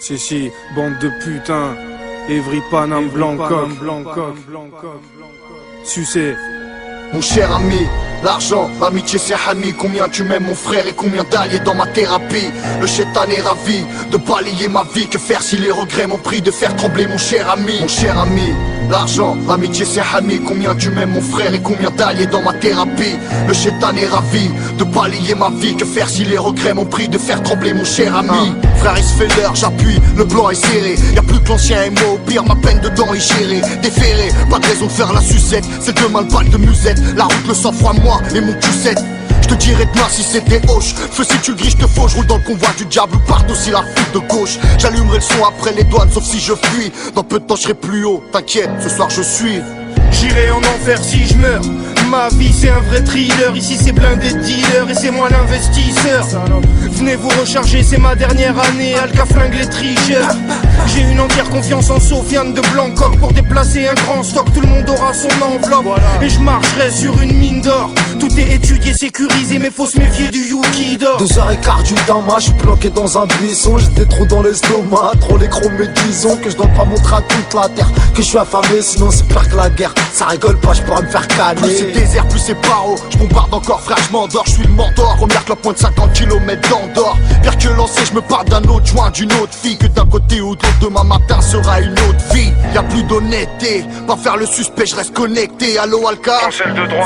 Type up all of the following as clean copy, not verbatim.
Si, bande de putains. Evry Panam Blancom. Sucé. Mon cher ami, l'argent, l'amitié c'est ami. Combien tu m'aimes mon frère et combien d'alliés dans ma thérapie. Le chétan est ravi de balayer ma vie. Que faire si les regrets m'ont pris de faire trembler mon cher ami. Mon cher ami, l'argent, l'amitié c'est ami. Combien tu m'aimes mon frère et combien d'alliés dans ma thérapie. Le chétan est ravi de balayer ma vie. Que faire si les regrets m'ont pris de faire trembler mon cher ami. Frère il se fait l'heure, j'appuie, le blanc est serré. Y'a plus que l'ancien MO, au pire ma peine dedans est gérée. Déféré, pas de raison de faire la sucette. C'est demain le bal de musette. La route, le sang-froid, moi et mon cul-7. Je te dirai demain si c'était hoche. Feu si tu grilles, je te faux. Je roule dans le convoi du diable ou partout si la fuite de gauche. J'allumerai le son après les douanes, sauf si je fuis. Dans peu de temps, je serai plus haut. T'inquiète, ce soir je suis. J'irai en enfer si je meurs. Ma vie c'est un vrai thriller. Ici c'est blindé de dealers et c'est moi l'investisseur. Venez vous recharger, c'est ma dernière année. Alka flingue les tricheurs. J'ai une entière confiance en Sofiane de Blancoc. Pour déplacer un grand stock, tout le monde aura son enveloppe. Et je marcherai sur une mine d'or. Tout est étudié, sécurisé, mais faut se méfier du Yuki d'or. 2h15 du Dama, je suis bloqué dans un buisson. J'ai des trous dans l'estomac, trop les chromes, mais disons que je dois pas montrer à toute la terre que je suis affamé, sinon c'est pire que la guerre. Ça rigole pas, je pourrais me faire canner. Plus c'est désert, plus c'est paro. Je bombarde encore, frère, je m'endors, je suis le mentor. Première clope, moins de 50 km d'Andorre. Pire que lancer, je me parle d'un autre joint, d'une autre fille. Que d'un côté ou de l'autre, demain matin sera une autre vie. Y'a plus d'honnêteté, pas faire le suspect, je reste connecté. Allo Alka,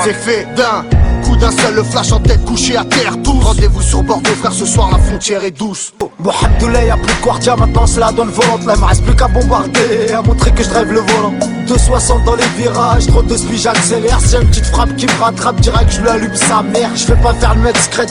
c'est fait d'un coup d'un seul, le flash en tête, couché à terre tous. Rendez-vous sur Bordeaux, frère, ce soir la frontière est douce. Mohamedoulah, y'a plus de quartier, maintenant c'est la donne volante. Là, il me reste plus qu'à bombarder, à montrer que je drive le volant. 260 dans les virages, trop de speed, j'accélère. C'est une petite frappe qui me rattrape direct, je lui allume sa mère. Je vais pas faire le mec discret,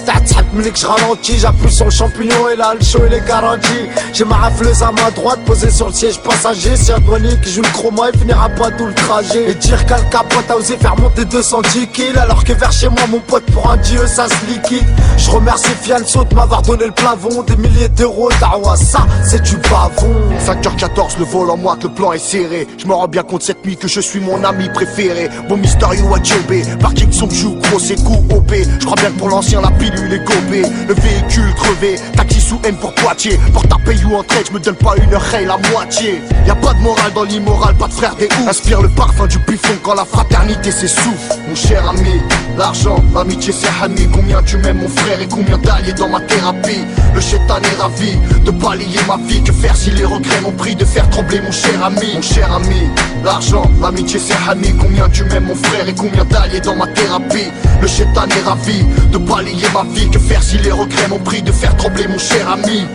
mais que je ralentis. J'appuie sur le champignon et là le show il est garanti. J'ai ma rafleuse à ma droite, posée sur le siège passager. C'est un douanier qui joue le chroma, il finira pas tout le trajet. Et dire qu'un capote a osé faire monter 200 kills. Alors que vers chez moi mon pote pour un dieu ça se liquide. Je remercie Fianso de m'avoir donné le plafond. Des milliers d'euros, d'Awa, ça c'est du bavon. 5h14, le vol en moi que le plan est serré. Je me rends bien compte cette nuit que je suis mon ami préféré. Bon Mysterio à Djobé, parking son joue, gros c'est coup OP. Je crois bien que pour l'ancien la pilule est gobée. Le véhicule crevé, taxi sous M pour Poitiers. Porte à paye ou en trade, je me donne pas une heure, la moitié. Y'a pas de morale dans l'immoral, pas de frère des ouf. Inspire le parfum du buffon quand la fraternité s'essouffle. Mon cher ami, l'argent, l'amitié c'est ami. Combien tu m'aimes mon frère et combien d'alliés dans ma thérapie. Le chétan est ravi de balayer ma vie. Que faire si les regrets m'ont pris de faire trembler mon cher ami. Mon cher ami, l'argent, l'amitié c'est ami. Combien tu m'aimes mon frère et combien d'alliés dans ma thérapie. Le chétan est ravi de balayer ma vie. Que faire si les regrets m'ont pris de faire trembler mon cher ami.